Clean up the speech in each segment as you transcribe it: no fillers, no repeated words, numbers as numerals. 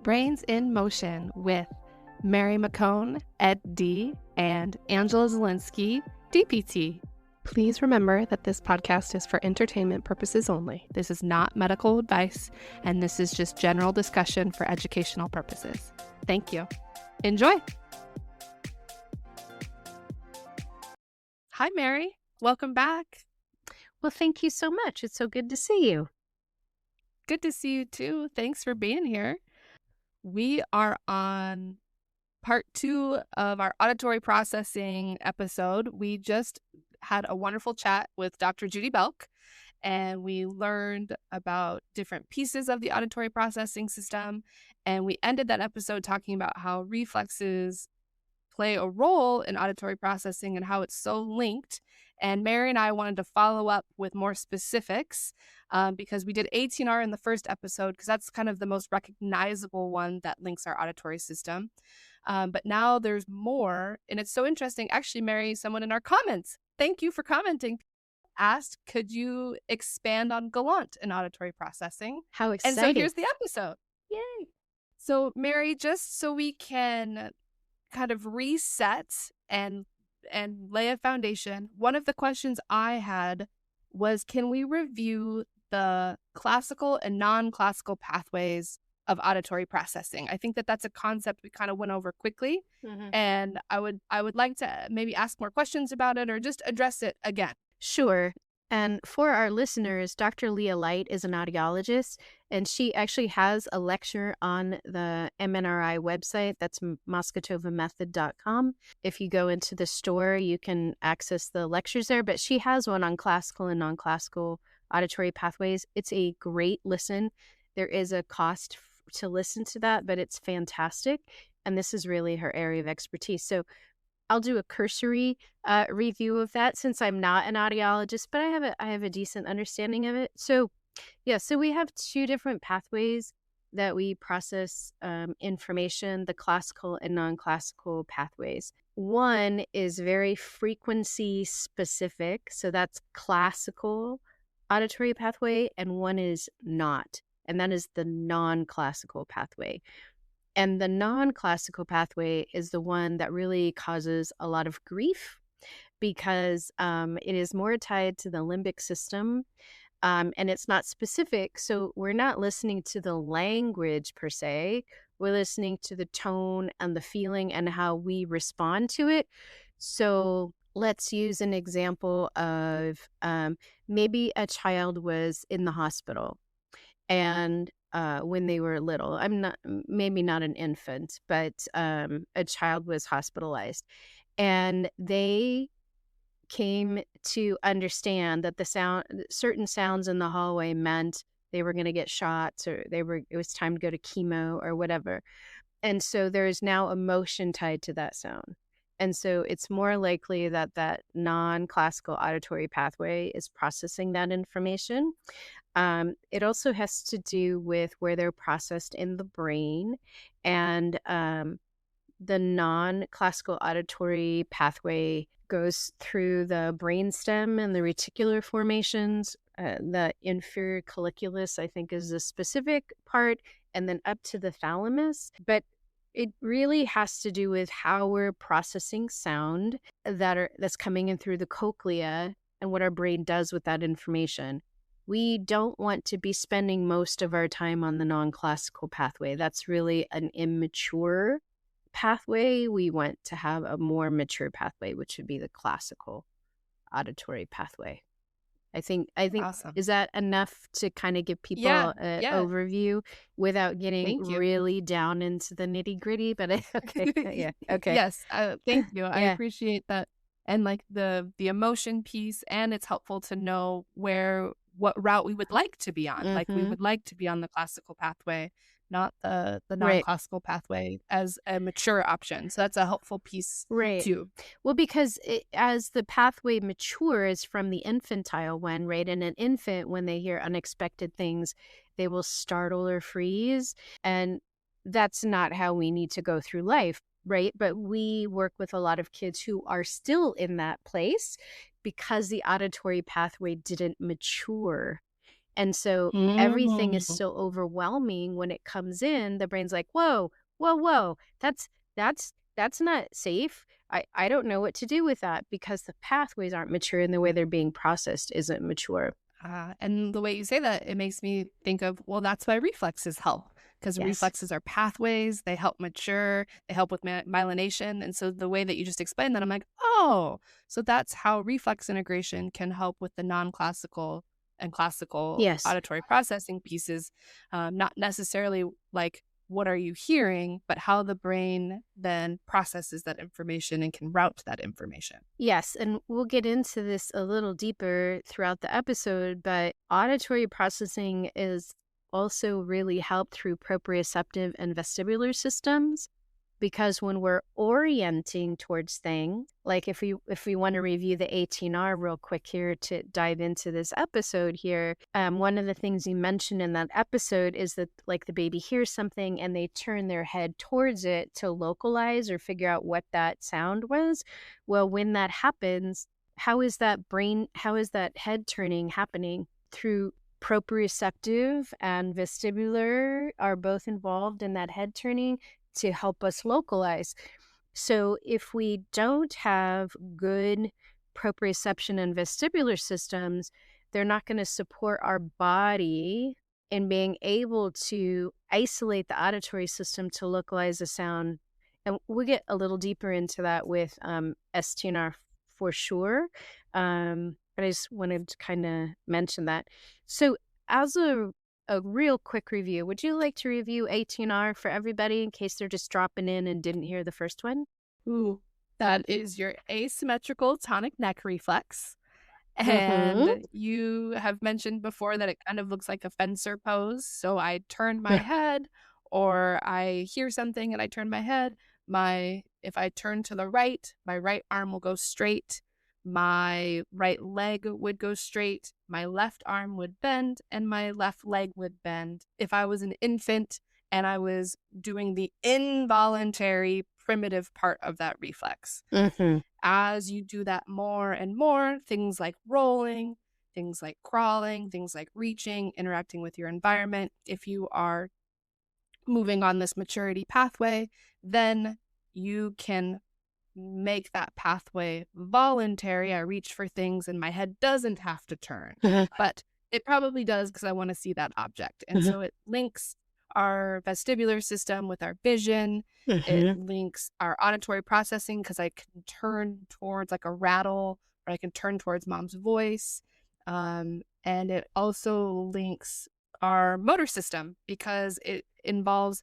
Brains in Motion with Mary McKone, EdD and Angela Zielinski, DPT. Please remember that this podcast is for entertainment purposes only. This is not medical advice, and this is just general discussion for educational purposes. Thank you. Enjoy. Hi, Mary. Welcome back. Well, thank you so much. It's so good to see you. Good to see you too. Thanks for being here. We are on part 2 of our auditory processing episode. We just had a wonderful chat with Dr. Judy Belk, and we learned about different pieces of the auditory processing system. And we ended that episode talking about how reflexes play a role in auditory processing and how it's so linked. And Mary and I wanted to follow up with more specifics because we did 18R in the first episode because that's kind of the most recognizable one that links our auditory system. But now there's more, and it's so interesting. Actually, Mary, someone in our comments, thank you for commenting, asked, could you expand on galant in auditory processing? How exciting. And so here's the episode. Yay. So Mary, just so we can kind of reset and lay a foundation, one of the questions I had was, can we review the classical and non-classical pathways of auditory processing? I think that that's a concept we kind of went over quickly, and I would like to maybe ask more questions about it or just address it again. Sure. And for our listeners, Dr. Leah Light is an audiologist, and she actually has a lecture on the MNRI website. That's moscotovamethod.com. If you go into the store, you can access the lectures there, but she has one on classical and non-classical auditory pathways. It's a great listen. There is a cost to listen to that, but it's fantastic. And this is really her area of expertise. So I'll do a cursory review of that since I'm not an audiologist, but I have a decent understanding of it. So we have 2 different pathways that we process information, the classical and non-classical pathways. One is very frequency specific, so that's classical auditory pathway, and one is not, and that is the non-classical pathway. And the non-classical pathway is the one that really causes a lot of grief because it is more tied to the limbic system, and it's not specific. So we're not listening to the language per se. We're listening to the tone and the feeling and how we respond to it. So let's use an example of maybe a child was in the hospital and when they were little. Maybe not an infant, but a child was hospitalized, and they came to understand that certain sounds in the hallway meant they were going to get shots, or it was time to go to chemo or whatever. And so there is now emotion tied to that sound. And so it's more likely that that non-classical auditory pathway is processing that information. It also has to do with where they're processed in the brain, and the non-classical auditory pathway goes through the brainstem and the reticular formations. The inferior colliculus, I think, is the specific part, and then up to the thalamus. But it really has to do with how we're processing sound that's coming in through the cochlea and what our brain does with that information. We don't want to be spending most of our time on the non-classical pathway. That's really an immature pathway. We want to have a more mature pathway, which would be the classical auditory pathway. I think Awesome. Is that enough to kind of give people an overview without getting really down into the nitty-gritty? But okay. Yeah. Okay. Yes. Thank you. I appreciate that. And like the emotion piece, and it's helpful to know what route we would like to be on. Like we would like to be on the classical pathway, not the non-classical pathway as a mature option. So that's a helpful piece too. Well, because as the pathway matures from the infantile one, right? And an infant, when they hear unexpected things, they will startle or freeze. And that's not how we need to go through life, right? But we work with a lot of kids who are still in that place because the auditory pathway didn't mature And so everything is Mm. so overwhelming when it comes in, the brain's like, whoa, whoa, whoa, that's not safe. I don't know what to do with that because the pathways aren't mature and the way they're being processed isn't mature. And the way you say that, it makes me think of, well, that's why reflexes help, because Yes. reflexes are pathways. They help mature, they help with myelination. And so the way that you just explained that, I'm like, oh, so that's how reflex integration can help with the non classical and classical Yes. auditory processing pieces, not necessarily like what are you hearing, but how the brain then processes that information and can route that information. Yes, and we'll get into this a little deeper throughout the episode, but auditory processing is also really helped through proprioceptive and vestibular systems because when we're orienting towards things, like if we want to review the 18R real quick here to dive into this episode here, one of the things you mentioned in that episode is that like the baby hears something and they turn their head towards it to localize or figure out what that sound was. Well, when that happens, how is that head turning happening? Through proprioceptive and vestibular are both involved in that head turning to help us localize. So if we don't have good proprioception and vestibular systems, they're not going to support our body in being able to isolate the auditory system to localize the sound. And we'll get a little deeper into that with STNR for sure. But I just wanted to kind of mention that. So as a real quick review, would you like to review 18R for everybody in case they're just dropping in and didn't hear the first one? Ooh, that is your asymmetrical tonic neck reflex. Mm-hmm. And you have mentioned before that it kind of looks like a fencer pose. So I turn my head, or I hear something and I turn my head. If I turn to the right, my right arm will go straight. My right leg would go straight. My left arm would bend and my left leg would bend. If I was an infant and I was doing the involuntary primitive part of that reflex. Mm-hmm. As you do that more and more, things like rolling, things like crawling, things like reaching, interacting with your environment, if you are moving on this maturity pathway, then you can make that pathway voluntary. I reach for things and my head doesn't have to turn, but it probably does because I want to see that object. And so it links our vestibular system with our vision. It Mm-hmm. links our auditory processing because I can turn towards like a rattle, or I can turn towards mom's voice. And it also links our motor system because it involves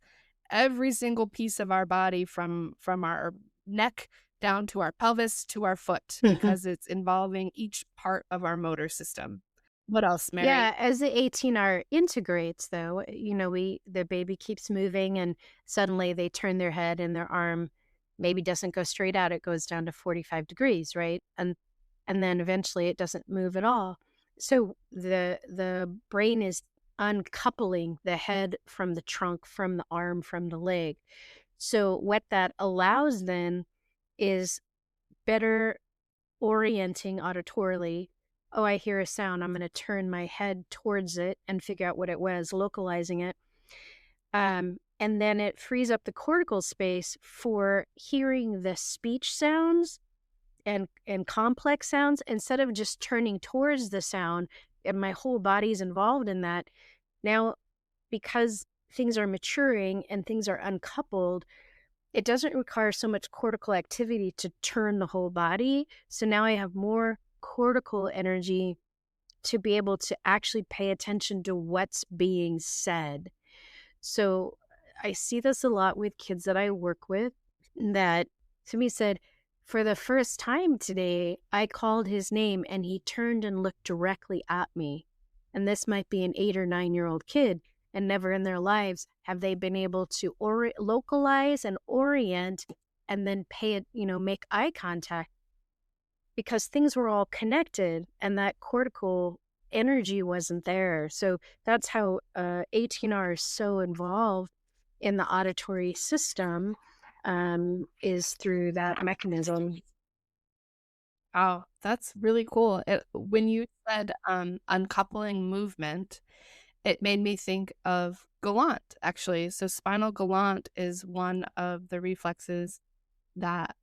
every single piece of our body from our neck down to our pelvis to our foot Mm-hmm. because it's involving each part of our motor system. What else, Mary? Yeah, as the 18R integrates though, the baby keeps moving and suddenly they turn their head and their arm maybe doesn't go straight out, it goes down to 45 degrees, right? And then eventually it doesn't move at all. So the brain is uncoupling the head from the trunk, from the arm, from the leg. So what that allows then is better orienting auditorily. Oh, I hear a sound. I'm going to turn my head towards it and figure out what it was, localizing it. And then it frees up the cortical space for hearing the speech sounds and complex sounds instead of just turning towards the sound. And my whole body's involved in that. Now, because things are maturing and things are uncoupled, it doesn't require so much cortical activity to turn the whole body. So now I have more cortical energy to be able to actually pay attention to what's being said. So I see this a lot with kids that I work with that somebody said, for the first time today, I called his name and he turned and looked directly at me. And this might be an 8 or 9 year old kid, and never in their lives have they been able to localize and orient and then pay it, make eye contact because things were all connected and that cortical energy wasn't there. So that's how 18R is so involved in the auditory system, is through that mechanism. Wow, that's really cool. When you said uncoupling movement, it made me think of galant, actually. So spinal galant is one of the reflexes that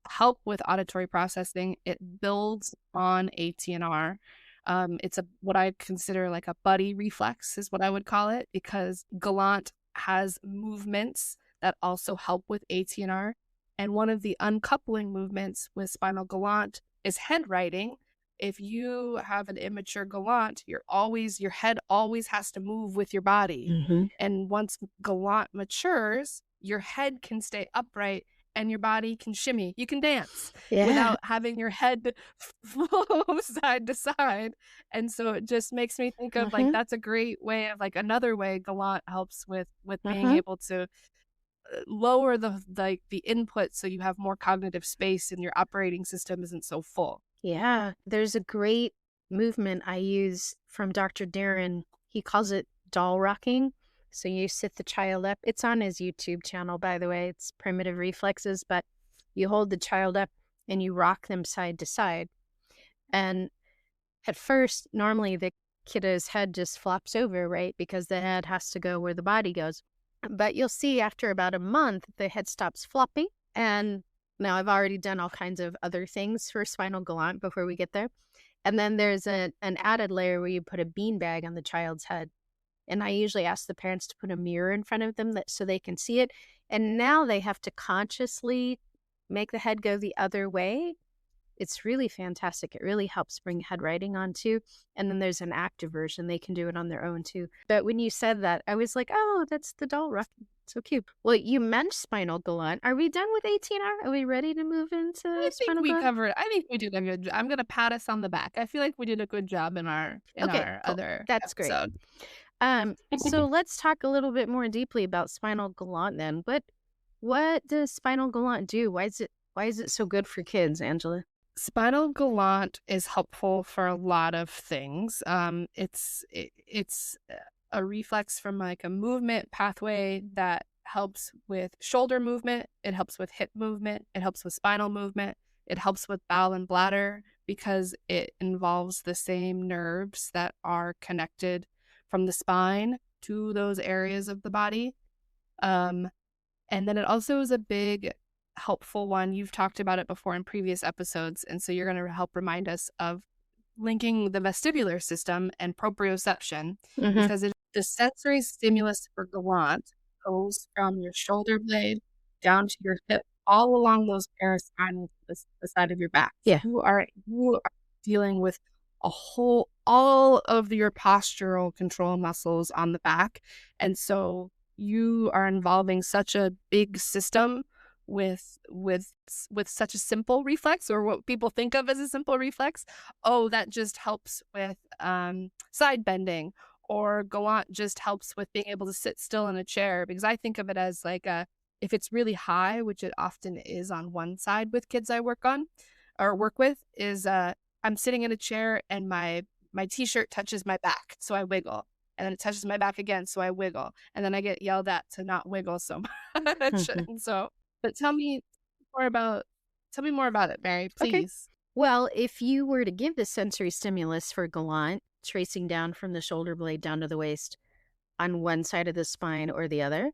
help with auditory processing. It builds on ATNR. It's a what I consider like a buddy reflex is what I would call it because galant has movements that also help with ATNR. And one of the uncoupling movements with spinal galant is head writing. If you have an immature galant, your head always has to move with your body. Hmm. And once galant matures, your head can stay upright and your body can shimmy. You can dance Yeah. without having your head flow side to side. And so it just makes me think of like Hmm. that's a great way of like another way galant helps with being Hmm. able to lower the input so you have more cognitive space and your operating system isn't so full. Yeah. There's a great movement I use from Dr. Darren. He calls it doll rocking. So you sit the child up. It's on his YouTube channel, by the way. It's Primitive Reflexes, but you hold the child up and you rock them side to side. And at first, normally the kiddo's head just flops over, right? Because the head has to go where the body goes. But you'll see after about a month, the head stops flopping. And now I've already done all kinds of other things for spinal galant before we get there. And then there's an added layer where you put a beanbag on the child's head. And I usually ask the parents to put a mirror in front of them so they can see it. And now they have to consciously make the head go the other way. It's really fantastic. It really helps bring head writing on too. And then there's an active version. They can do it on their own too. But when you said that, I was like, oh, that's the doll rock. So cute. Well, you mentioned spinal galant. Are we done with 18R? Are we ready to move into I think spinal we galant? covered I think we did a good job. I'm gonna pat us on the back. I feel like we did a good job in Okay, our cool. other That's great. episode. So let's talk a little bit more deeply about spinal galant then. What does spinal galant do? Why is it so good for kids, Angela? Spinal galant is helpful for a lot of things. It's a reflex from like a movement pathway that helps with shoulder movement. It helps with hip movement. It helps with spinal movement. It helps with bowel and bladder because it involves the same nerves that are connected from the spine to those areas of the body. Um, and then it also is a big helpful one. You've talked about it before in previous episodes. And so you're going to help remind us of linking the vestibular system and proprioception Hmm. because the sensory stimulus for galant goes from your shoulder blade down to your hip, all along those paraspinal, the side of your back. So Yeah. you are dealing with all of your postural control muscles on the back. And so you are involving such a big system with such a simple reflex or what people think of as a simple reflex. Oh, that just helps with side bending, or galant just helps with being able to sit still in a chair, because I think of it as like a if it's really high, which it often is on one side with kids I work on or work with, is I'm sitting in a chair and my t-shirt touches my back, so I wiggle. And then it touches my back again, so I wiggle. And then I get yelled at to not wiggle so much. Mhm. And so, but more about tell me more about it, Mary, Okay. please. Well, if you were to give the sensory stimulus for galant, tracing down from the shoulder blade down to the waist on one side of the spine or the other,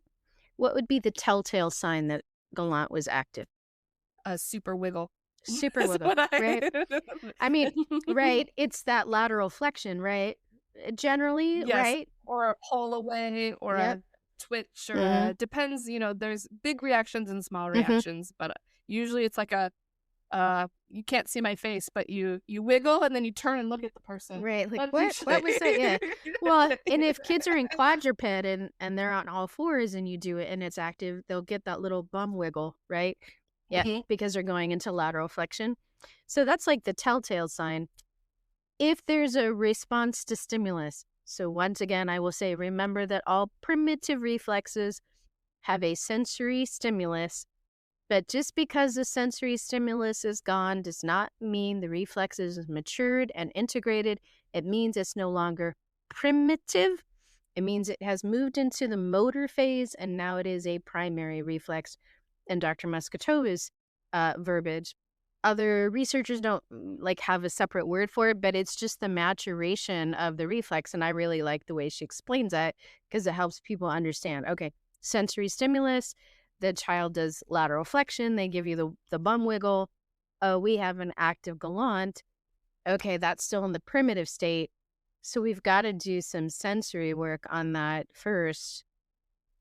what would be the telltale sign that galant was active? A super wiggle. Super Is wiggle, what right? I mean, right, it's that lateral flexion, right? Generally, Yes, right? or a pull away or Yep. a twitch or Mhm. a depends, there's big reactions and small Mhm. reactions, but usually it's like a you can't see my face, but you wiggle and then you turn and look at the person. Right, like, That's "What? What usually was that?" Yeah. Well, and if kids are in quadruped and they're on all fours and you do it and it's active, they'll get that little bum wiggle, right? Yeah, Mhm. because they're going into lateral flexion. So that's like the telltale sign. If there's a response to stimulus, so once again, I will say, remember that all primitive reflexes have a sensory stimulus, but just because the sensory stimulus is gone does not mean the reflex is matured and integrated. It means it's no longer primitive. It means it has moved into the motor phase and now it is a primary reflex in Dr. Muscatova's verbiage. other researchers don't like have a separate word for it, but it's just the maturation of the reflex. And I really like the way she explains that because it helps people understand. Okay, sensory stimulus, the child does lateral flexion, they give you the bum wiggle. Oh, we have an active gallant. Okay, that's still in the primitive state. So we've got to do some sensory work on that first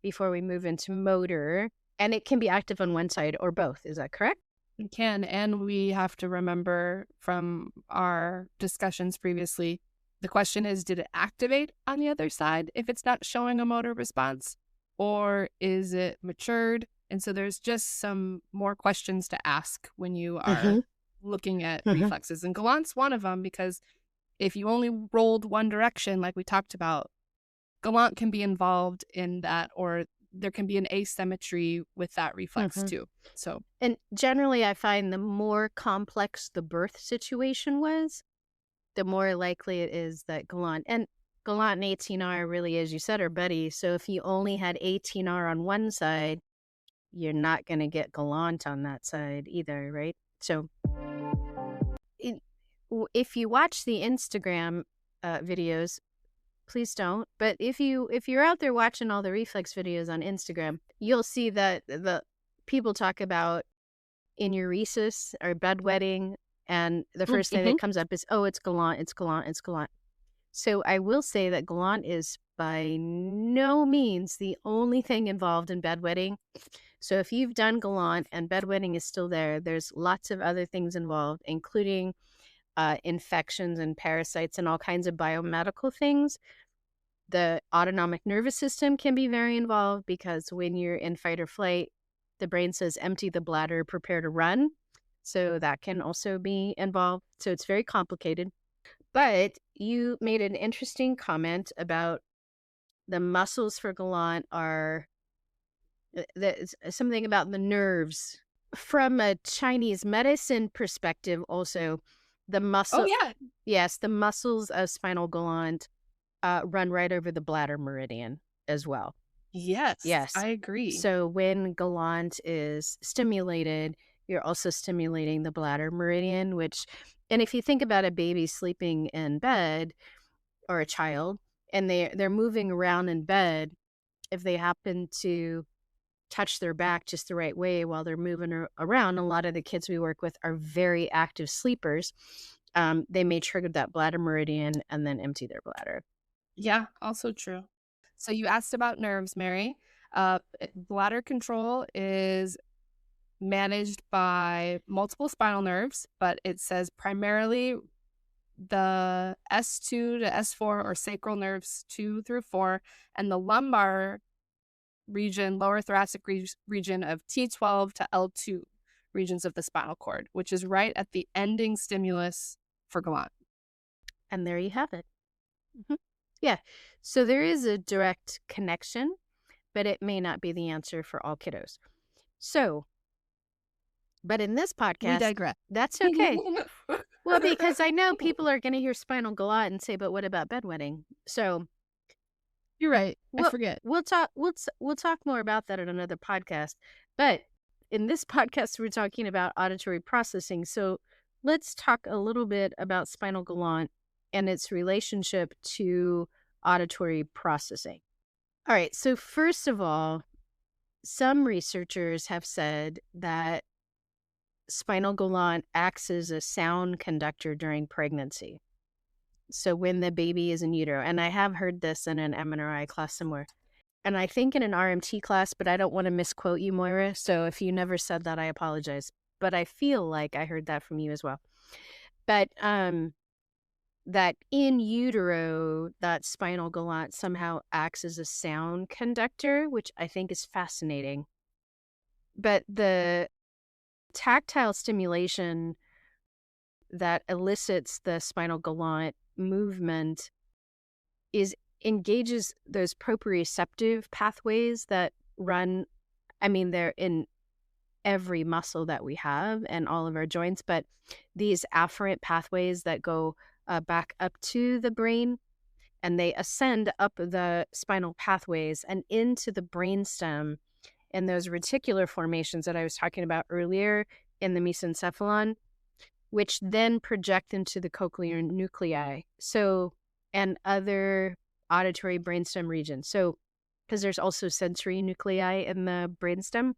before we move into motor. And it can be active on one side or both. Is that correct? It can, and we have to remember from our discussions previously, the question is, did it activate on the other side if it's not showing a motor response, or is it matured? And so there's just some more questions to ask when you are looking at reflexes. And gallant's one of them, because if you only rolled one direction, like we talked about, gallant can be involved in that, or there can be an asymmetry with that reflex too. So, and generally I find the more complex the birth situation was, the more likely it is that gallant and 18R really, as you said, are buddies. So if you only had 18R on one side, you're not going to get gallant on that side either, right? So if you watch the Instagram videos, please don't. But if you're out there watching all the reflex videos on Instagram, you'll see that the people talk about enuresis or bedwetting, and the first thing that comes up is, oh, it's gallant, it's gallant, it's gallant. So I will say that gallant is by no means the only thing involved in bedwetting. So if you've done gallant and bedwetting is still there, there's lots of other things involved, including infections and parasites and all kinds of biomedical things. The autonomic nervous system can be very involved because when you're in fight or flight, the brain says, empty the bladder, prepare to run. So that can also be involved. So it's very complicated. But you made an interesting comment about the muscles for gallant are something about the nerves. From a Chinese medicine perspective, also, the muscle. oh yeah, Yes, the muscles of spinal gallant run right over the bladder meridian as well. yes, I agree. So when gallant is stimulated, you're also stimulating the bladder meridian, and if you think about a baby sleeping in bed or a child, and they're moving around in bed, if they happen to touch their back just the right way while they're moving around, a lot of the kids we work with are very active sleepers. They may trigger that bladder meridian and then empty their bladder. Yeah, also true. So you asked about nerves, Mary. Bladder control is managed by multiple spinal nerves, but it says primarily the S2 to S4 or sacral nerves 2 through 4, and the lumbar region, lower thoracic region of T12 to L2 regions of the spinal cord, which is right at the ending stimulus for gallant. And there you have it. Yeah. So there is a direct connection, but it may not be the answer for all kiddos. So, but in this podcast, We digress. That's okay. Well, because I know people are going to hear spinal gallant and say, but what about bedwetting? So You're right. I forget. We'll talk more about that in another podcast. But in this podcast, we're talking about auditory processing. So let's talk a little bit about spinal gallant and its relationship to auditory processing. All right. So first of all, some researchers have said that spinal gallant acts as a sound conductor during pregnancy. So when the baby is in utero, and I have heard this in an MNRI class somewhere, and I think in an RMT class, but I don't want to misquote you, Moira. So if you never said that, I apologize. But I feel like I heard that from you as well. But that in utero, that spinal gallant somehow acts as a sound conductor, which I think is fascinating. But the tactile stimulation that elicits the spinal gallant movement engages those proprioceptive pathways that run, they're in every muscle that we have and all of our joints, but these afferent pathways that go back up to the brain, and they ascend up the spinal pathways and into the brainstem, and those reticular formations that I was talking about earlier in the mesencephalon, which then project into the cochlear nuclei. So, and other auditory brainstem regions. So, because there's also sensory nuclei in the brainstem.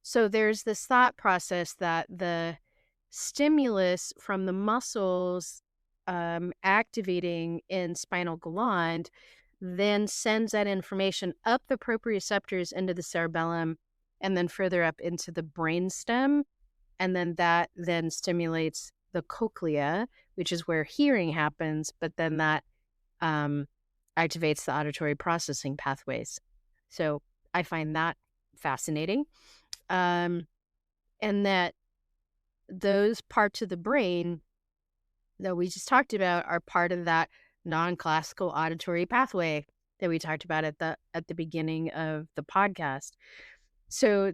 So there's this thought process that the stimulus from the muscles activating in spinal gland then sends that information up the proprioceptors into the cerebellum and then further up into the brainstem. And then that then stimulates the cochlea, which is where hearing happens, but then that activates the auditory processing pathways. So I find that fascinating. And that those parts of the brain that we just talked about are part of that non-classical auditory pathway that we talked about at the beginning of the podcast. So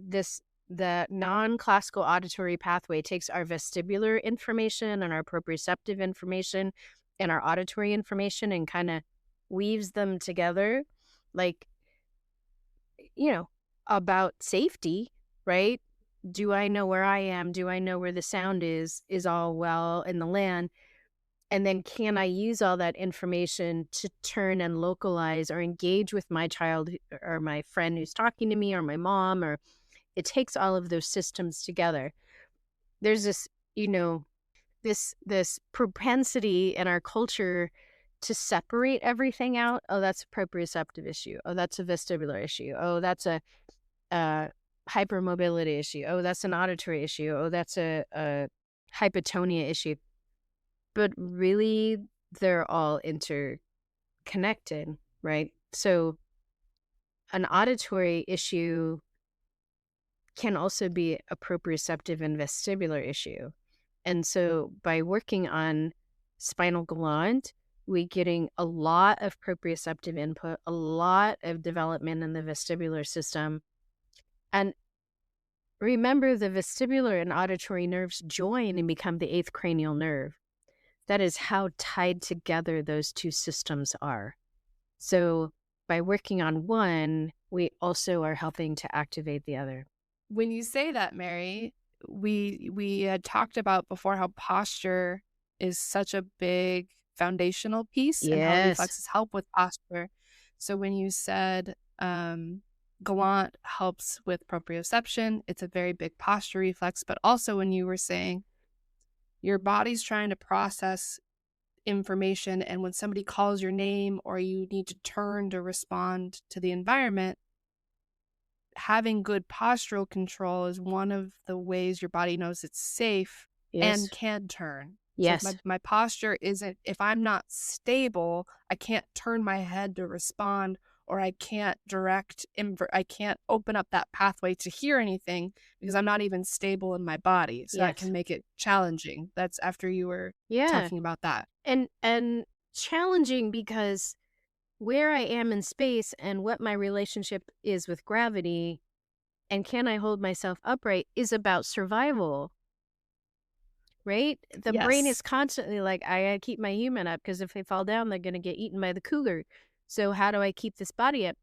the non-classical auditory pathway takes our vestibular information and our proprioceptive information and our auditory information and kind of weaves them together, like, about safety, right? Do I know where I am? Do I know where the sound is? Is all well in the land? And then can I use all that information to turn and localize or engage with my child or my friend who's talking to me or my mom? Or it takes all of those systems together. There's this, this propensity in our culture to separate everything out. Oh, that's a proprioceptive issue. Oh, that's a vestibular issue. Oh, that's a hypermobility issue. Oh, that's an auditory issue. Oh, that's a hypotonia issue. But really, they're all interconnected, right? So an auditory issue can also be a proprioceptive and vestibular issue. And so by working on spinal gland, we're getting a lot of proprioceptive input, a lot of development in the vestibular system. And remember, the vestibular and auditory nerves join and become the eighth cranial nerve. That is how tied together those two systems are. So by working on one, we also are helping to activate the other. When you say that, Mary, we had talked about before how posture is such a big foundational piece and how Yes. reflexes help with posture. So when you said galant helps with proprioception, it's a very big posture reflex. But also when you were saying your body's trying to process information, and when somebody calls your name or you need to turn to respond to the environment, having good postural control is one of the ways your body knows it's safe and can turn. Yes. So if my posture isn't, if I'm not stable, I can't turn my head to respond, or I can't I can't open up that pathway to hear anything because I'm not even stable in my body. So that can make it challenging. That's after you were talking about that. And challenging because where I am in space and what my relationship is with gravity and can I hold myself upright is about survival, right? The brain is constantly like, I gotta keep my human up because if they fall down, they're gonna get eaten by the cougar. So how do I keep this body up?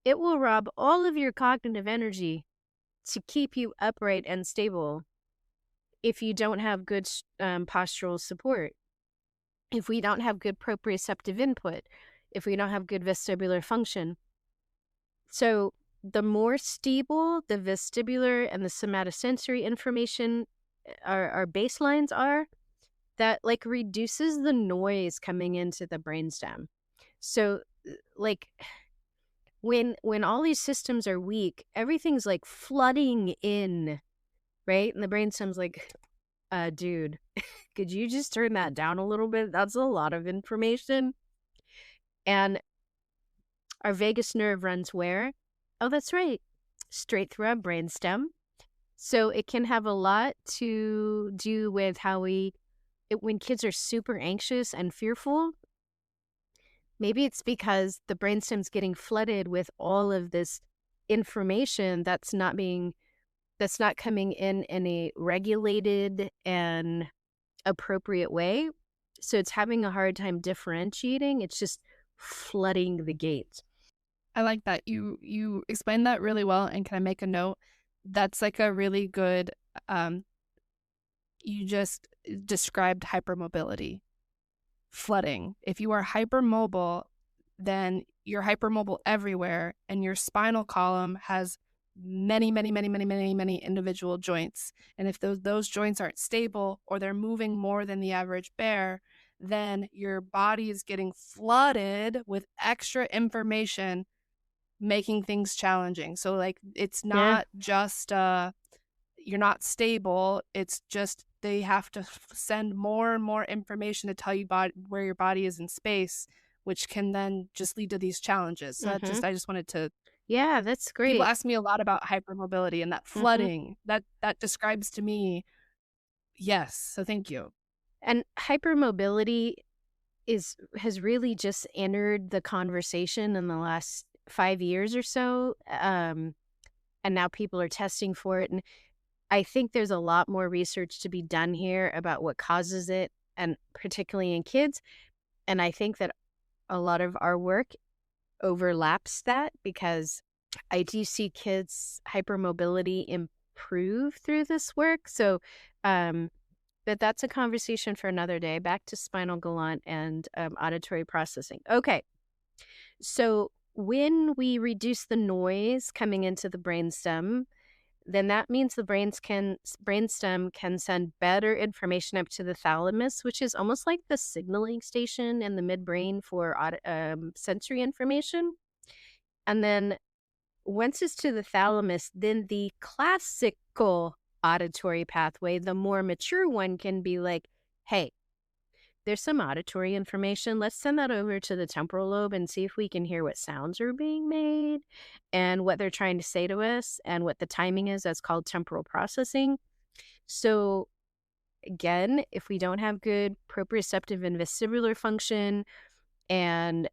It will rob all of your cognitive energy to keep you upright and stable if you don't have good postural support, if we don't have good proprioceptive input, if we don't have good vestibular function. So the more stable the vestibular and the somatosensory information our baselines are, that like reduces the noise coming into the brainstem. So like when all these systems are weak, everything's like flooding in, right? And the brainstem's like, dude, could you just turn that down a little bit? That's a lot of information. And our vagus nerve runs where? Oh, that's right. Straight through our brainstem. So it can have a lot to do with how when kids are super anxious and fearful, maybe it's because the brainstem's getting flooded with all of this information that's not coming in a regulated and appropriate way. So it's having a hard time differentiating. It's just flooding the gates. I like that. You explained that really well. And can I make a note? That's like a really good you just described hypermobility, flooding. If you are hypermobile, then you're hypermobile everywhere, and your spinal column has many individual joints. And if those joints aren't stable or they're moving more than the average bear, then your body is getting flooded with extra information, making things challenging. So like it's Yeah. not just you're not stable, it's just they have to send more and more information to tell you where your body is in space, which can then just lead to these challenges. So Mm-hmm. I just wanted to Yeah, that's people great. ask me a lot about hypermobility and that Mm-hmm. flooding. That describes to me, yes. So thank you. And hypermobility has really just entered the conversation in the last 5 years or so. And now people are testing for it. And I think there's a lot more research to be done here about what causes it, and particularly in kids. And I think that a lot of our work overlaps that, because I do see kids' hypermobility improve through this work. So, but that's a conversation for another day. Back to spinal galant and auditory processing. Okay. So when we reduce the noise coming into the brainstem, then that means the brainstem can send better information up to the thalamus, which is almost like the signaling station in the midbrain for sensory information. And then once it's to the thalamus, then the classical auditory pathway, the more mature one, can be like, hey, there's some auditory information. Let's send that over to the temporal lobe and see if we can hear what sounds are being made and what they're trying to say to us and what the timing is. That's called temporal processing. So again, if we don't have good proprioceptive and vestibular function, and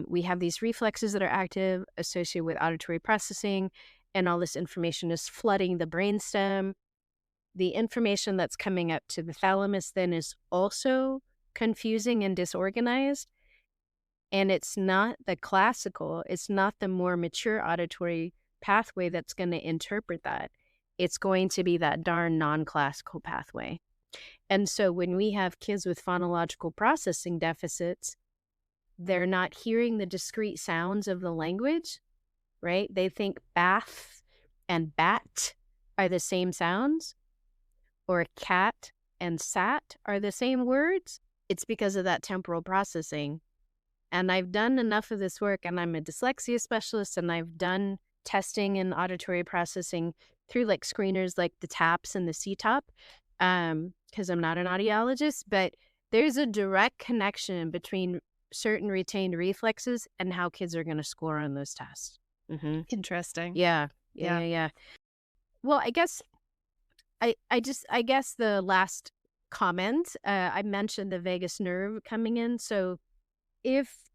we have these reflexes that are active associated with auditory processing, and all this information is flooding the brainstem, the information that's coming up to the thalamus then is also confusing and disorganized. And it's not the classical, it's not the more mature auditory pathway that's going to interpret that. It's going to be that darn non-classical pathway. And so when we have kids with phonological processing deficits, they're not hearing the discrete sounds of the language, right? They think bath and bat are the same sounds, or cat and sat are the same words. It's because of that temporal processing. And I've done enough of this work, and I'm a dyslexia specialist, and I've done testing in auditory processing through like screeners like the TAPS and the CTOP, because I'm not an audiologist, but there's a direct connection between certain retained reflexes and how kids are going to score on those tests. Mm-hmm. Interesting. Yeah. Well, I guess I guess the last comment, I mentioned the vagus nerve coming in. So if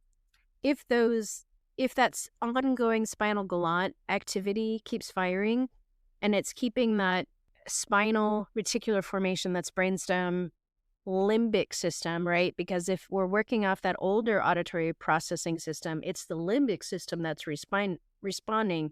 that's ongoing spinal galant activity keeps firing, and it's keeping that spinal reticular formation, that's brainstem, limbic system, right? Because if we're working off that older auditory processing system, it's the limbic system that's responding.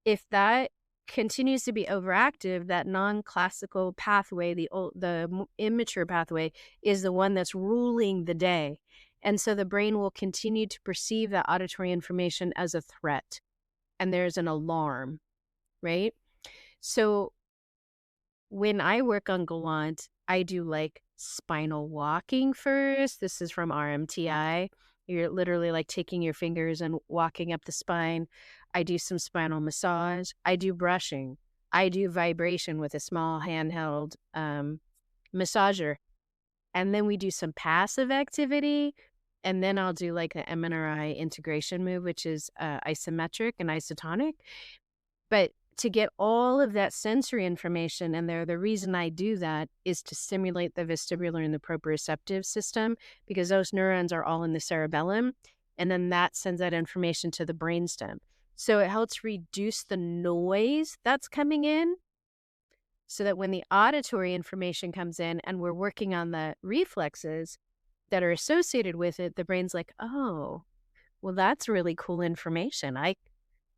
If that continues to be overactive, that non-classical pathway, the immature pathway, is the one that's ruling the day. And so the brain will continue to perceive that auditory information as a threat, and there's an alarm, right? So when I work on galant, I do like spinal walking first. This is from RMTI. You're literally like taking your fingers and walking up the spine. I do some spinal massage. I do brushing. I do vibration with a small handheld massager. And then we do some passive activity. And then I'll do like the MNRI integration move, which is isometric and isotonic. But to get all of that sensory information in there, the reason I do that is to stimulate the vestibular and the proprioceptive system, because those neurons are all in the cerebellum, and then that sends that information to the brainstem. So it helps reduce the noise that's coming in, so that when the auditory information comes in and we're working on the reflexes that are associated with it, the brain's like, oh, well, that's really cool information.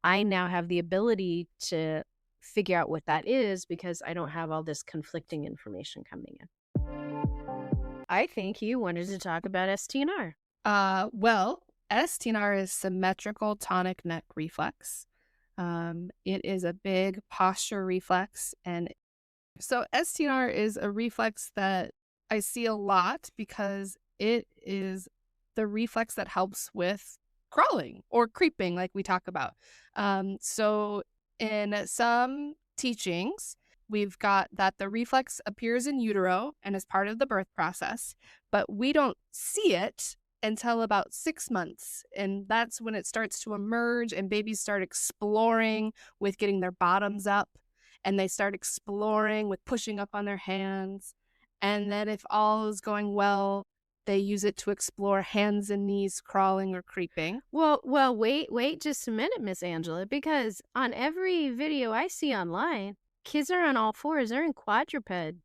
I now have the ability to figure out what that is because I don't have all this conflicting information coming in. I think you wanted to talk about STNR. Well, STNR is symmetrical tonic neck reflex. It is a big posture reflex. And so STNR is a reflex that I see a lot because it is the reflex that helps with crawling or creeping, like we talk about. So in some teachings, we've got that the reflex appears in utero and is part of the birth process, but we don't see it until about 6 months. And that's when it starts to emerge and babies start exploring with getting their bottoms up, and they start exploring with pushing up on their hands. And then if all is going well, they use it to explore hands and knees crawling or creeping. Well, wait just a minute, Miss Angela, because on every video I see online, kids are on all fours, they're in quadruped.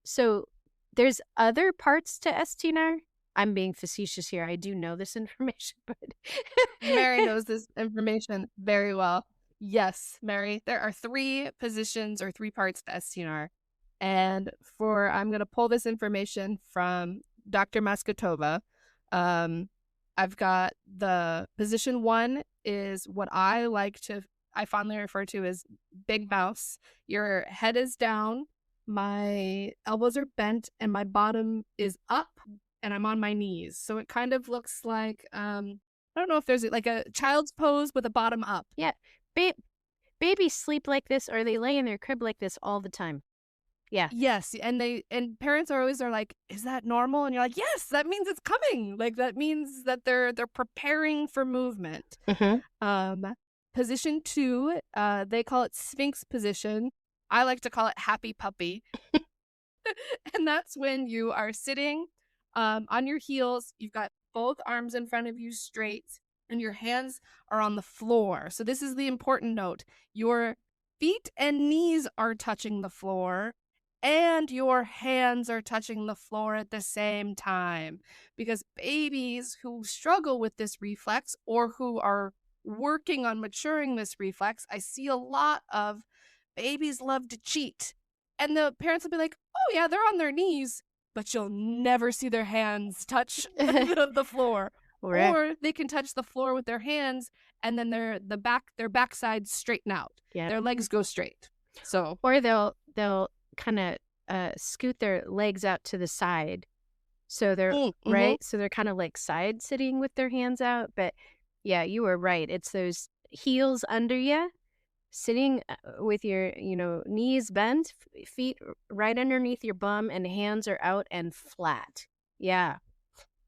So there's other parts to STNR. I'm being facetious here. I do know this information, but Mary knows this information very well. Yes, Mary, there are 3 positions or 3 parts to STNR. And I'm going to pull this information from Dr. Maskatova. I've got the position 1 is what I fondly refer to as big mouse. Your head is down, my elbows are bent, and my bottom is up, and I'm on my knees. So it kind of looks like, I don't know if there's like a child's pose with a bottom up. yeah, babies sleep like this or they lay in their crib like this all the time. Yeah. Yes, and parents are like, "Is that normal?" And you're like, "Yes, that means it's coming." Like that means that they're preparing for movement. Position 2, they call it Sphinx position. I like to call it happy puppy. And that's when you are sitting on your heels. You've got both arms in front of you straight, and your hands are on the floor. So this is the important note. Your feet and knees are touching the floor, and your hands are touching the floor at the same time. Because babies who struggle with this reflex or who are working on maturing this reflex, I see a lot of babies love to cheat. And the parents will be like, "Oh yeah, they're on their knees," but you'll never see their hands touch the floor. Right. Or they can touch the floor with their hands, and then their backsides straighten out. Yeah. Their legs go straight. So, or they'll kind of scoot their legs out to the side. So they're right. So they're kind of like side sitting with their hands out. But yeah, you were right. It's those heels under you, sitting with your, knees bent, feet right underneath your bum, and hands are out and flat. Yeah.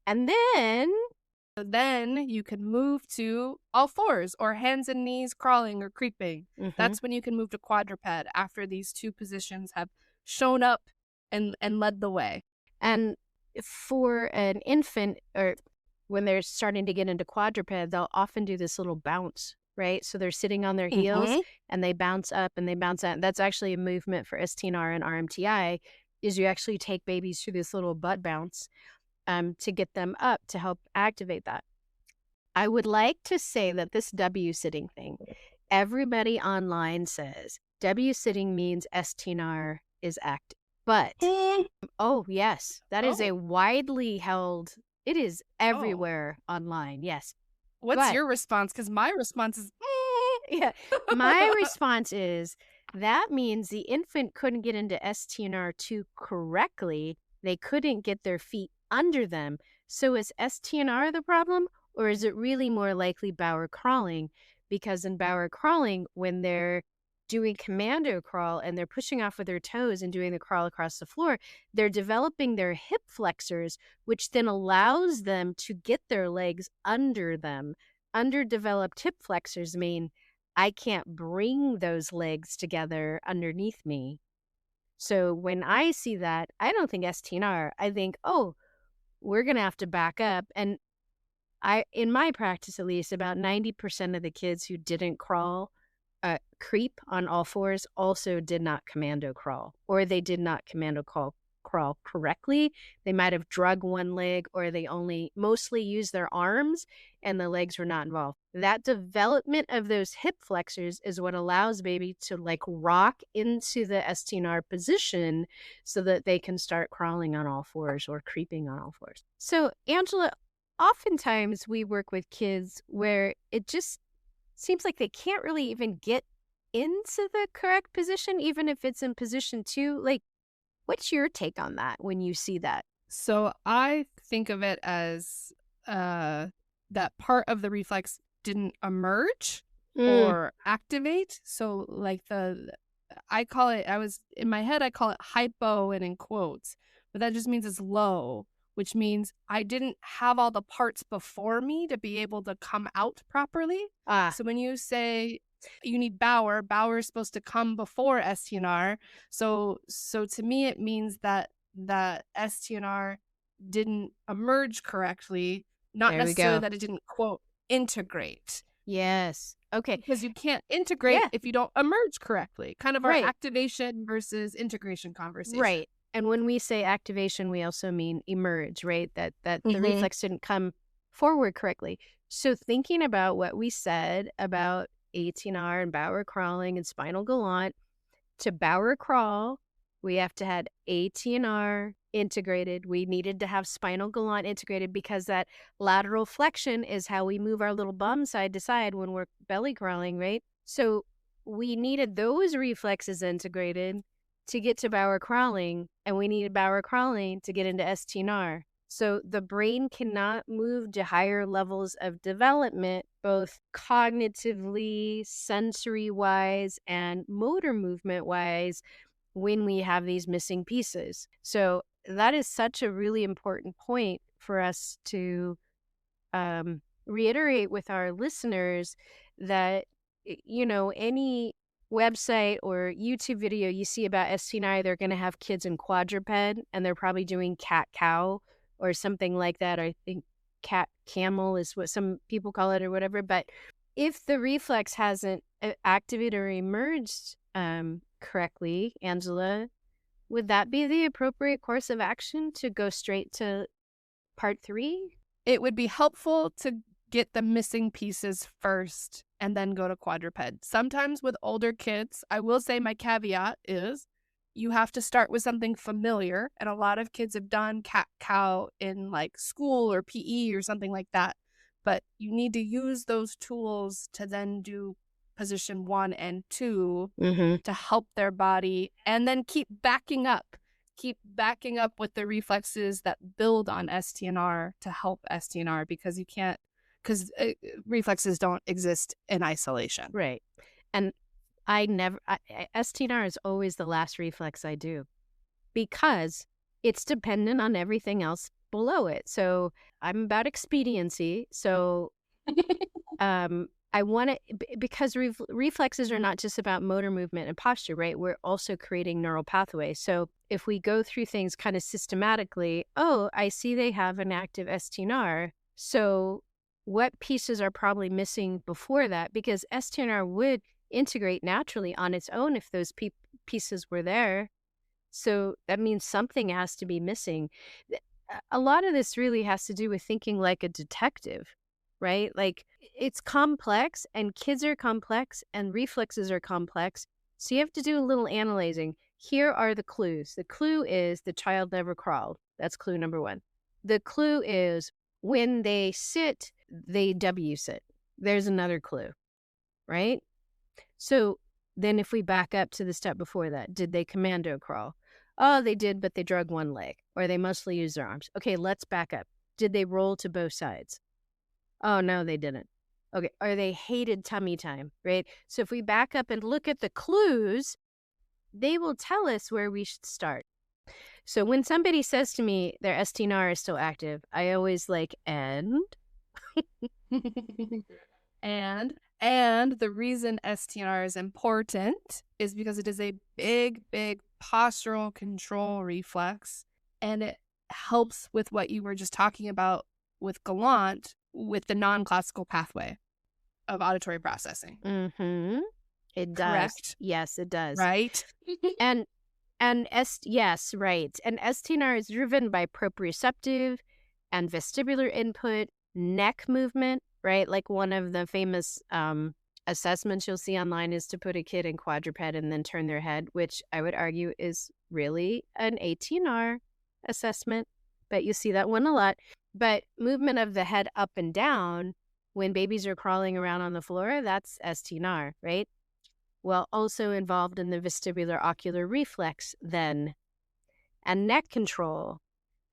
And then you can move to all fours or hands and knees crawling or creeping. That's when you can move to quadruped after these 2 positions have shown up and led the way. And for an infant, or when they're starting to get into quadruped, they'll often do this little bounce, right? So they're sitting on their heels and they bounce up and they bounce out. That's actually a movement for STNR and RMTI, is you actually take babies through this little butt bounce to get them up to help activate that. I would like to say that this W sitting thing, everybody online says W sitting means STNR is active. But, oh, yes, that is a widely held, it is everywhere online, yes. What's your response? Because my response is, yeah, my response is, that means the infant couldn't get into STNR2 correctly. They couldn't get their feet under them. So is STNR the problem, or is it really more likely Bauer crawling? Because in Bauer crawling, when they're doing commando crawl and they're pushing off with their toes and doing the crawl across the floor, they're developing their hip flexors, which then allows them to get their legs under them. Underdeveloped hip flexors mean I can't bring those legs together underneath me. So when I see that, I don't think STNR. I think, oh, we're going to have to back up. And in my practice, at least, about 90% of the kids who didn't creep on all fours also did not commando crawl, or they did not commando crawl crawl correctly. They might have drug one leg, or they only mostly use their arms and the legs were not involved. That development of those hip flexors is what allows baby to like rock into the STNR position so that they can start crawling on all fours or creeping on all fours. So, Angela, oftentimes we work with kids where it just seems like they can't really even get into the correct position, even if it's in position 2. Like, what's your take on that when you see that? So I think of it as that part of the reflex didn't emerge or activate. So like I call it, in my head, I call it hypo and in quotes, but that just means it's low, which means I didn't have all the parts before me to be able to come out properly. So when you say you need Bauer is supposed to come before STNR. So to me, it means that STNR didn't emerge correctly, not necessarily that it didn't, quote, integrate. Yes. Okay. Because you can't integrate if you don't emerge correctly. Kind of our activation versus integration conversation. Right. And when we say activation, we also mean emerge, right? That the reflex didn't come forward correctly. So thinking about what we said about ATNR and Bauer crawling and spinal gallant, to Bauer crawl, we have to have ATNR integrated. We needed to have spinal gallant integrated because that lateral flexion is how we move our little bum side to side when we're belly crawling, right? So we needed those reflexes integrated to get to Bauer crawling, and we needed Bauer crawling to get into STNR. So the brain cannot move to higher levels of development, both cognitively, sensory-wise, and motor movement-wise, when we have these missing pieces. So that is such a really important point for us to reiterate with our listeners that, you know, any website or YouTube video you see about STNI, they're going to have kids in quadruped, and they're probably doing cat-cow or something like that. I think cat-camel is what some people call it or whatever. But if the reflex hasn't activated or emerged correctly, Angela, would that be the appropriate course of action to go straight to part 3? It would be helpful to get the missing pieces first and then go to quadruped. Sometimes with older kids, I will say my caveat is you have to start with something familiar. And a lot of kids have done cat-cow in like school or PE or something like that. But you need to use those tools to then do position 1 and 2 to help their body, and then keep backing up with the reflexes that build on STNR to help STNR, because reflexes don't exist in isolation. Right. And STNR is always the last reflex I do because it's dependent on everything else below it. So I'm about expediency. So I want to, because reflexes are not just about motor movement and posture, right? We're also creating neural pathways. So if we go through things kind of systematically, oh, I see they have an active STNR. So what pieces are probably missing before that? Because STNR would integrate naturally on its own if those pieces were there. So that means something has to be missing. A lot of this really has to do with thinking like a detective, right? Like, it's complex, and kids are complex, and reflexes are complex. So you have to do a little analyzing. Here are the clues. The clue is the child never crawled. That's clue number 1. The clue is when they sit, they W sit. There's another clue, right? So then if we back up to the step before that, did they commando crawl? Oh, they did, but they drug one leg, or they mostly used their arms. Okay, let's back up. Did they roll to both sides? Oh, no, they didn't. Okay, or they hated tummy time, right? So if we back up and look at the clues, they will tell us where we should start. So when somebody says to me their STNR is still active, I always like, and? And the reason STNR is important is because it is a big, big postural control reflex, and it helps with what you were just talking about with Gallant, with the non-classical pathway of auditory processing. It does. Correct? Yes, it does. Right? And And yes, right. And STNR is driven by proprioceptive and vestibular input, neck movement, right? Like one of the famous assessments you'll see online is to put a kid in quadruped and then turn their head, which I would argue is really an ATNR assessment. But you see that one a lot. But movement of the head up and down when babies are crawling around on the floor, that's STNR, right? Well, also involved in the vestibular ocular reflex then, and neck control.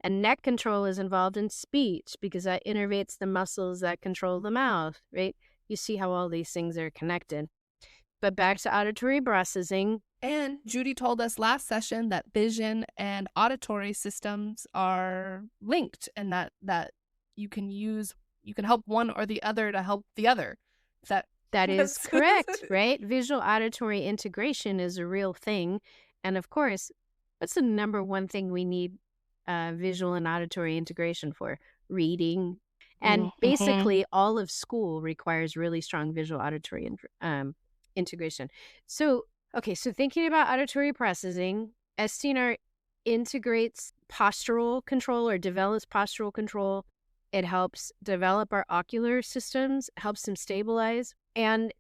And neck control is involved in speech because that innervates the muscles that control the mouth, right? You see how all these things are connected. But back to auditory processing. And Judy told us last session that vision and auditory systems are linked, and that you can help one or the other to help the other. That is correct, right? Visual auditory integration is a real thing. And of course, what's the number one thing we need visual and auditory integration for? Reading. And basically, all of school requires really strong visual auditory integration. So, okay, so thinking about auditory processing, STNR integrates postural control or develops postural control. It helps develop our ocular systems, helps them stabilize. And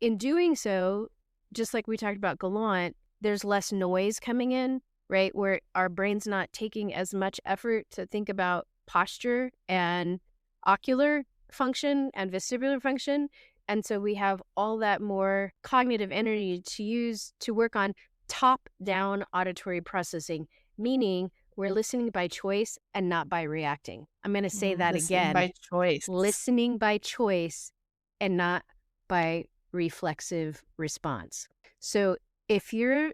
in doing so, just like we talked about Gallant, there's less noise coming in, right? Where our brain's not taking as much effort to think about posture and ocular function and vestibular function. And so we have all that more cognitive energy to use to work on top-down auditory processing, meaning we're listening by choice and not by reacting. I'm going to say that again. By choice. Listening by choice and not by reflexive response. So if you're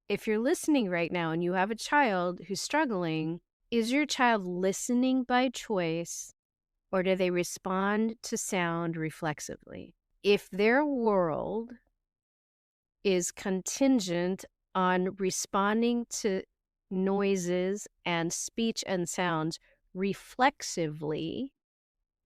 listening right now and you have a child who's struggling, is your child listening by choice or do they respond to sound reflexively? If their world is contingent on responding to noises and speech and sounds reflexively,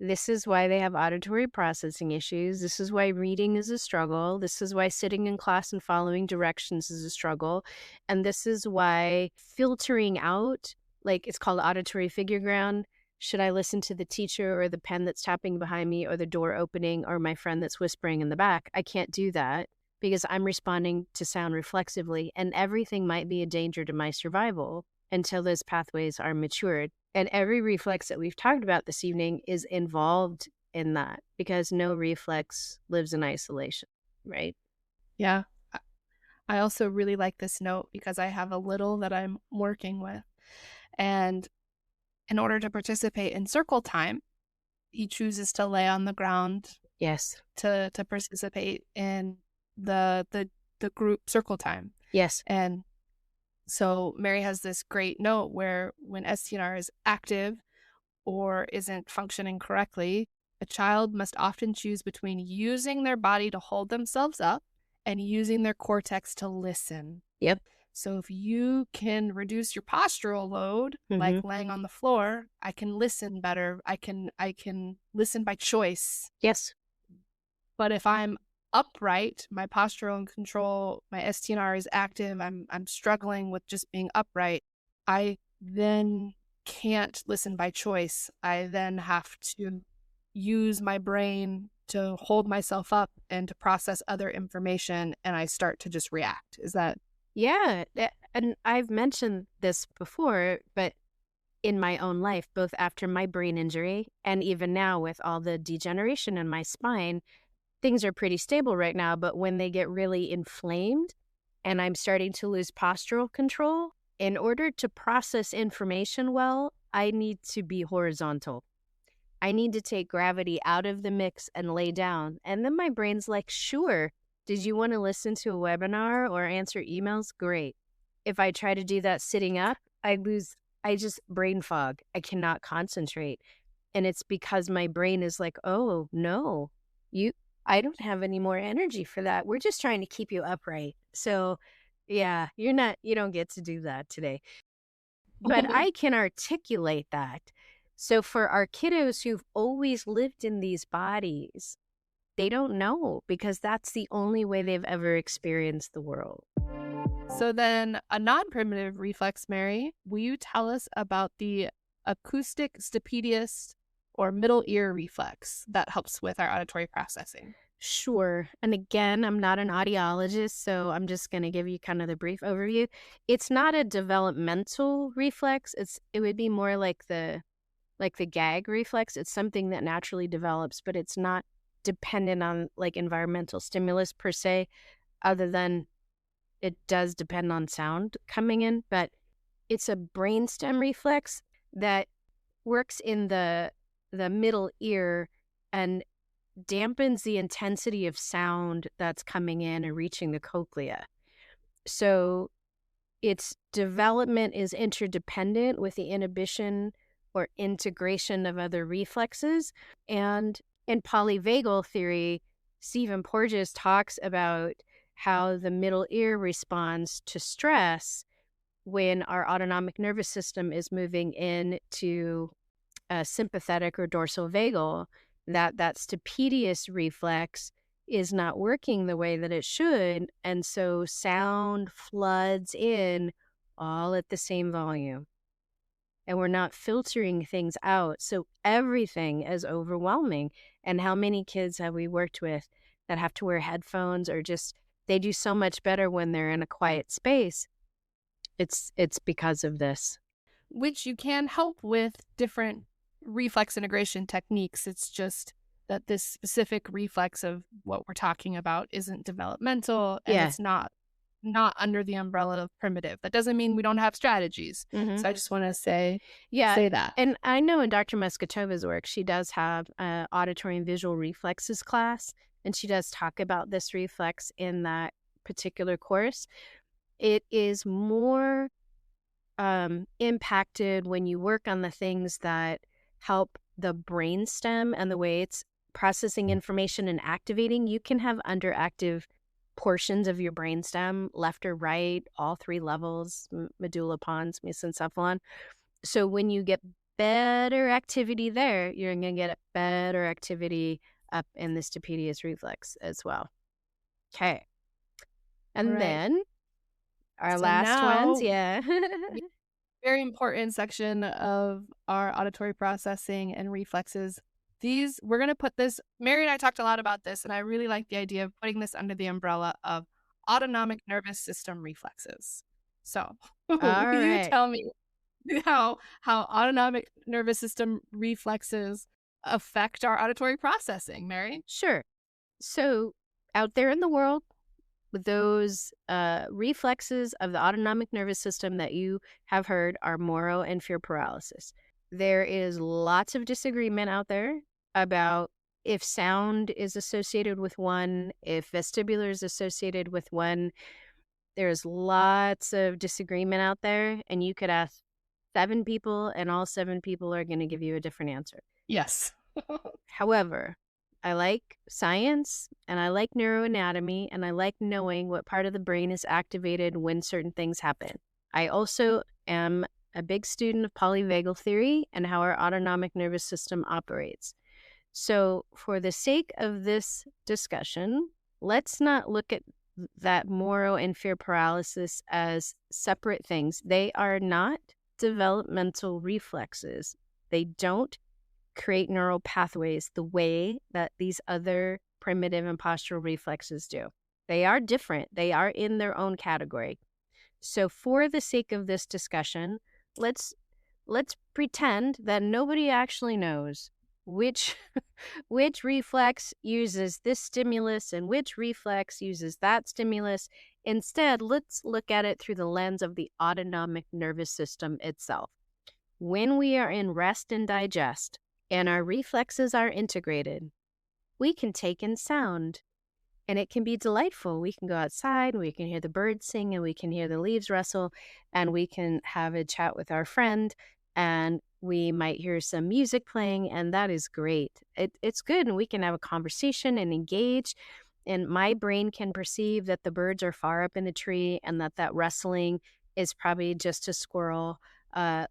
this is why they have auditory processing issues. This is why reading is a struggle. This is why sitting in class and following directions is a struggle. And this is why filtering out, like it's called auditory figure ground. Should I listen to the teacher or the pen that's tapping behind me or the door opening or my friend that's whispering in the back? I can't do that because I'm responding to sound reflexively, and everything might be a danger to my survival until those pathways are matured. And every reflex that we've talked about this evening is involved in that because no reflex lives in isolation, right? Yeah. I also really like this note because I have a little that I'm working with. And in order to participate in circle time, he chooses to lay on the ground. Yes. To participate in the group circle time. Yes. And so Mary has this great note where when STNR is active or isn't functioning correctly, a child must often choose between using their body to hold themselves up and using their cortex to listen. Yep. So if you can reduce your postural load, like laying on the floor, I can listen better. I can listen by choice. Yes. But if I'm upright, my postural control, my STNR is active, I'm struggling with just being upright, I then can't listen by choice. I then have to use my brain to hold myself up and to process other information, and I start to just react. Is that? Yeah. And I've mentioned this before, but in my own life, both after my brain injury and even now with all the degeneration in my spine, things are pretty stable right now. But when they get really inflamed and I'm starting to lose postural control, in order to process information well, I need to be horizontal. I need to take gravity out of the mix and lay down. And then my brain's like, sure, did you want to listen to a webinar or answer emails? Great. If I try to do that sitting up, I just brain fog. I cannot concentrate. And it's because my brain is like, oh, no, I don't have any more energy for that. We're just trying to keep you upright. So yeah, you don't get to do that today. But I can articulate that. So for our kiddos who've always lived in these bodies, they don't know because that's the only way they've ever experienced the world. So then a non-primitive reflex, Mary, will you tell us about the acoustic stapedius or middle ear reflex that helps with our auditory processing? Sure. And again, I'm not an audiologist, so I'm just going to give you kind of the brief overview. It's not a developmental reflex. It would be more like the gag reflex. It's something that naturally develops, but it's not dependent on like environmental stimulus per se, other than it does depend on sound coming in, but it's a brainstem reflex that works in the middle ear and dampens the intensity of sound that's coming in and reaching the cochlea. So its development is interdependent with the inhibition or integration of other reflexes. And in polyvagal theory, Stephen Porges talks about how the middle ear responds to stress when our autonomic nervous system is moving into sympathetic or dorsal vagal, that stapedius reflex is not working the way that it should, and so sound floods in all at the same volume, and we're not filtering things out, so everything is overwhelming. And how many kids have we worked with that have to wear headphones, or just they do so much better when they're in a quiet space? It's because of this. Which you can help with different reflex integration techniques. It's just that this specific reflex of what we're talking about isn't developmental and Yeah. it's not under the umbrella of primitive. That doesn't mean we don't have strategies. Hmm. So I just want to say Yeah, that. and I know in Dr. Muscatova's work, she does have a auditory and visual reflexes class, and she does talk about this reflex in that particular course. It is more impacted when you work on the things that help the brainstem and the way it's processing information and activating. You can have underactive portions of your brainstem, left or right, all three levels, medulla pons, mesencephalon. So when you get better activity there, you're going to get better activity up in the stapedius reflex as well. Okay. All And right. then our So last ones, now, yeah. very important section of our auditory processing and reflexes. These, we're going to put this, Mary and I talked a lot about this, and I really like the idea of putting this under the umbrella of autonomic nervous system reflexes. So, will All you right. tell me how autonomic nervous system reflexes affect our auditory processing, Mary? Sure. So out there in the world, with those reflexes of the autonomic nervous system that you have heard are moro and fear paralysis. There is lots of disagreement out there about if sound is associated with one, if vestibular is associated with one. There's lots of disagreement out there, and you could ask 7 people, and all 7 people are going to give you a different answer. Yes. However, I like science and I like neuroanatomy and I like knowing what part of the brain is activated when certain things happen. I also am a big student of polyvagal theory and how our autonomic nervous system operates. So, for the sake of this discussion, let's not look at that moro and fear paralysis as separate things. They are not developmental reflexes. They don't create neural pathways the way that these other primitive and postural reflexes do. They are different. They are in their own category. So for the sake of this discussion, let's pretend that nobody actually knows which which reflex uses this stimulus and which reflex uses that stimulus. Instead, let's look at it through the lens of the autonomic nervous system itself. When we are in rest and digest, and our reflexes are integrated, we can take in sound. And it can be delightful. We can go outside, we can hear the birds sing, and we can hear the leaves rustle, and we can have a chat with our friend, and we might hear some music playing, and that is great. It's good, and we can have a conversation and engage. And my brain can perceive that the birds are far up in a tree and that rustling is probably just a squirrel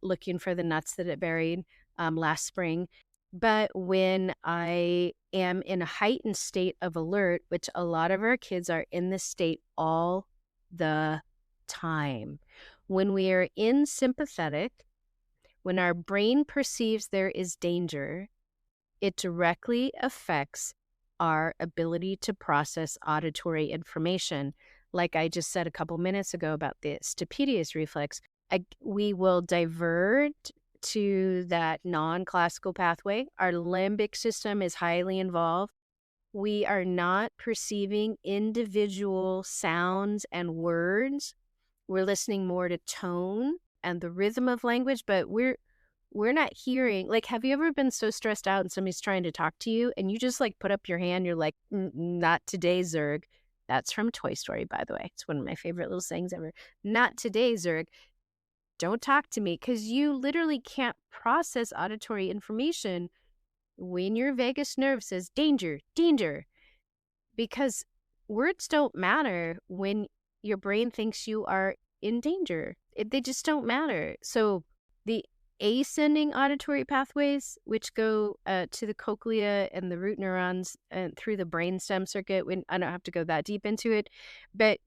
looking for the nuts that it buried last spring. But when I am in a heightened state of alert, which a lot of our kids are in this state all the time. When we are in sympathetic, when our brain perceives there is danger, it directly affects our ability to process auditory information. Like I just said a couple minutes ago about the stapedius reflex, we will divert to that non-classical pathway. Our limbic system is highly involved. We are not perceiving individual sounds and words. We're listening more to tone and the rhythm of language, but we're not hearing. Like, have you ever been so stressed out and somebody's trying to talk to you and you just like put up your hand, you're like, not today, Zurg. That's from Toy Story, by the way. It's one of my favorite little sayings ever. Not today, Zurg. Don't talk to me, because you literally can't process auditory information when your vagus nerve says danger, danger, because words don't matter when your brain thinks you are in danger. They just don't matter. So the ascending auditory pathways, which go to the cochlea and the root neurons and through the brainstem circuit, I don't have to go that deep into it, but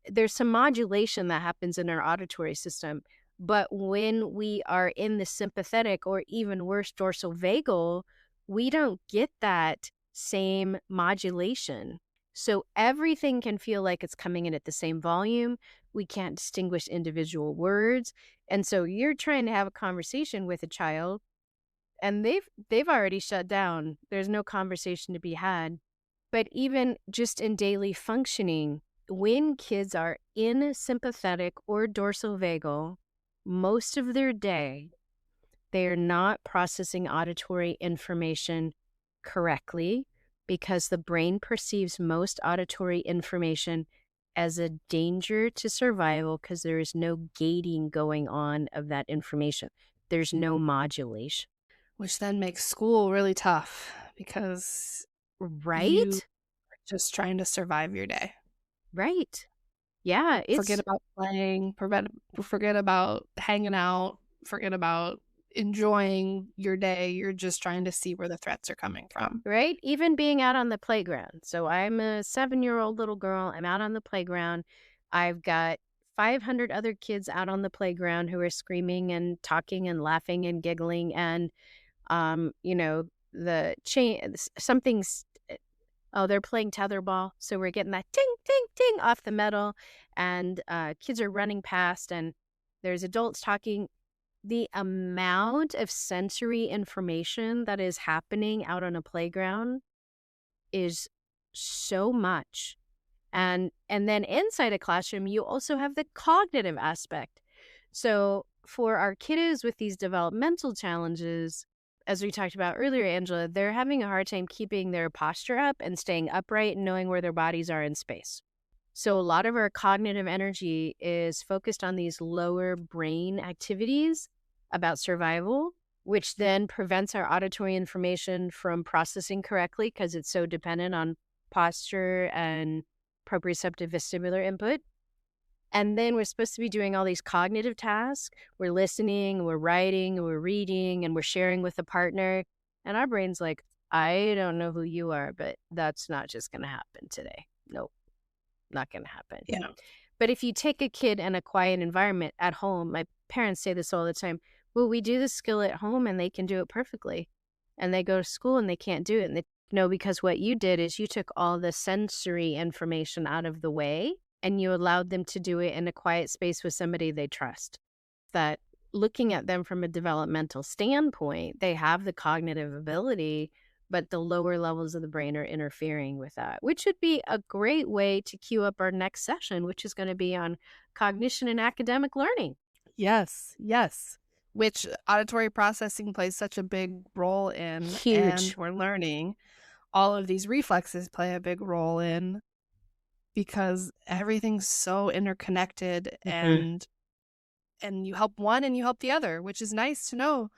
there's some modulation that happens in our auditory system. But when we are in the sympathetic, or even worse, dorsal vagal, we don't get that same modulation. So everything can feel like it's coming in at the same volume. We can't distinguish individual words. And so you're trying to have a conversation with a child and they've already shut down. There's no conversation to be had. But even just in daily functioning, when kids are in sympathetic or dorsal vagal, most of their day, they are not processing auditory information correctly, because the brain perceives most auditory information as a danger to survival, because there is no gating going on of that information. There's no modulation. Which then makes school really tough because you Right? are just trying to survive your day. Right. Yeah, Forget about playing, forget about hanging out, forget about enjoying your day. You're just trying to see where the threats are coming from. right? Even being out on the playground. So I'm a 7-year-old little girl. I'm out on the playground. I've got 500 other kids out on the playground who are screaming and talking and laughing and giggling. And, the chain, something's, oh, they're playing tetherball. So we're getting that ting, ting, ting off the metal. And kids are running past, and there's adults talking. The amount of sensory information that is happening out on a playground is so much. And then inside a classroom, you also have the cognitive aspect. So for our kiddos with these developmental challenges, as we talked about earlier, Angela, they're having a hard time keeping their posture up and staying upright and knowing where their bodies are in space. So a lot of our cognitive energy is focused on these lower brain activities about survival, which then prevents our auditory information from processing correctly, because it's so dependent on posture and proprioceptive vestibular input. And then we're supposed to be doing all these cognitive tasks. We're listening, we're writing, we're reading, and we're sharing with a partner. And our brain's like, I don't know who you are, but that's not just going to happen today. Nope, not going to happen. Yeah. But if you take a kid in a quiet environment at home, my parents say this all the time, well, we do this skill at home and they can do it perfectly. And they go to school and they can't do it. And because what you did is you took all the sensory information out of the way and you allowed them to do it in a quiet space with somebody they trust. That looking at them from a developmental standpoint, they have the cognitive ability, but the lower levels of the brain are interfering with that, which would be a great way to cue up our next session, which is going to be on cognition and academic learning. Yes, yes. Which auditory processing plays such a big role in. Huge. And we're learning all of these reflexes play a big role in, because everything's so interconnected, and you help one and you help the other, which is nice to know.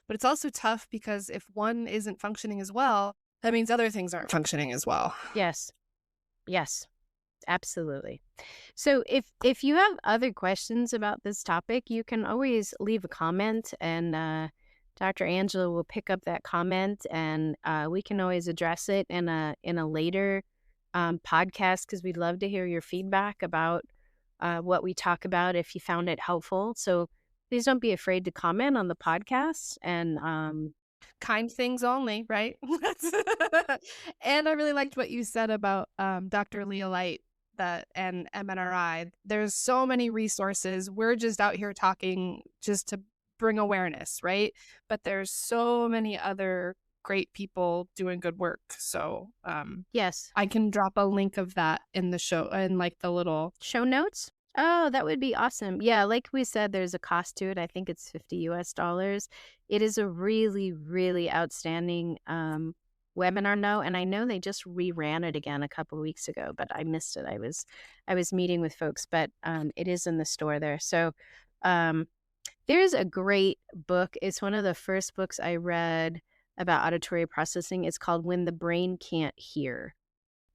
But it's also tough, because if one isn't functioning as well, that means other things aren't functioning as well. Yes. Yes. Absolutely. So if you have other questions about this topic, you can always leave a comment, and Dr. Angela will pick up that comment, and we can always address it in a later podcast, because we'd love to hear your feedback about what we talk about if you found it helpful. So please don't be afraid to comment on the podcast. And Kind things only, right? And I really liked what you said about Dr. Leah Light and MNRI. There's so many resources. We're just out here talking just to bring awareness, right? But there's so many other great people doing good work. So yes, I can drop a link of that in the show and like the little show notes. Oh, that would be awesome. Yeah, like we said, there's a cost to it. I think it's $50. It is a really, really outstanding webinar now, and I know they just reran it again a couple of weeks ago, but I missed it. I was meeting with folks, but it is in the store there. So there's a great book. It's one of the first books I read about auditory processing. It's called When the Brain Can't Hear.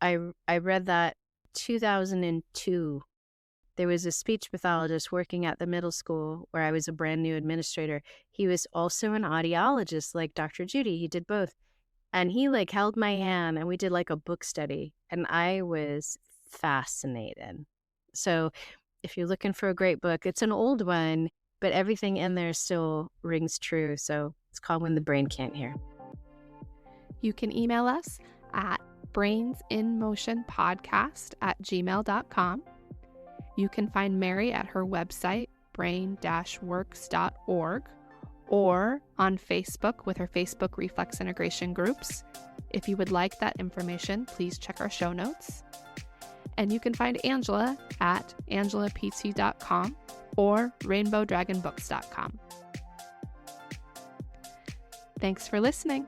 I read that 2002. There was a speech pathologist working at the middle school where I was a brand new administrator. He was also an audiologist like Dr. Judy. He did both. And he like held my hand and we did like a book study and I was fascinated. So if you're looking for a great book, it's an old one, but everything in there still rings true. So it's called When the Brain Can't Hear. You can email us at brainsinmotionpodcast@gmail.com. You can find Mary at her website, brain-works.org, or on Facebook with her Facebook Reflex Integration groups. If you would like that information, please check our show notes. And you can find Angela at angelapt.com or rainbowdragonbooks.com. Thanks for listening.